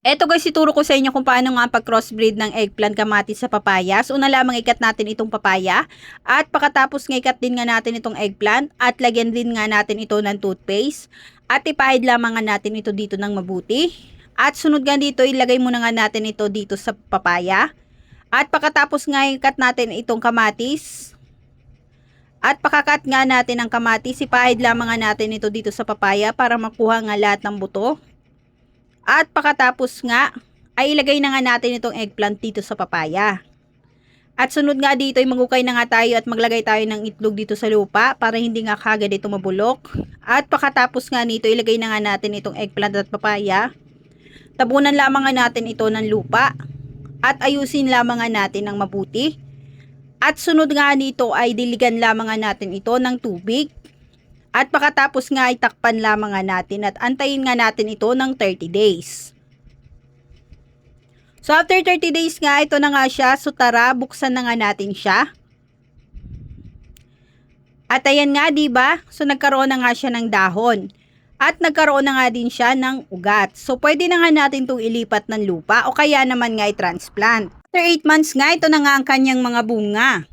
Eto guys, ituro ko sa inyo kung paano nga pag-crossbreed ng eggplant kamatis sa papaya. So, una lamang ikat natin itong papaya. At pagkatapos nga ikat din nga natin itong eggplant. At lagyan din nga natin ito ng toothpaste. At ipahid lamang nga natin ito dito ng mabuti. At sunod nga dito, ilagay muna nga natin ito dito sa papaya. At pagkatapos nga ikat natin itong kamatis. At pakakat nga natin ang kamatis, ipahid lamang nga natin ito dito sa papaya para makuha nga lahat ng buto. At pagkatapos nga, ay ilagay na nga natin itong eggplant dito sa papaya. At sunod nga dito ay magukay na nga tayo at maglagay tayo ng itlog dito sa lupa para hindi nga kagad ito mabulok. At pagkatapos nga nito, ilagay na nga natin itong eggplant at papaya. Tabunan lamang nga natin ito ng lupa at ayusin lamang nga natin ng mabuti. At sunod nga nito ay diligan lamang nga natin ito ng tubig. At pagkatapos nga ay takpan lamang nga natin at antayin nga natin ito ng 30 days. So after 30 days nga, ito na nga siya. So tara, buksan na nga natin siya. At ayan nga, diba? So nagkaroon na nga siya ng dahon. At nagkaroon na nga din siya ng ugat. So pwede na nga natin itong ilipat ng lupa o kaya naman nga i-transplant. After 8 months nga, ito na nga ang kanyang mga bunga.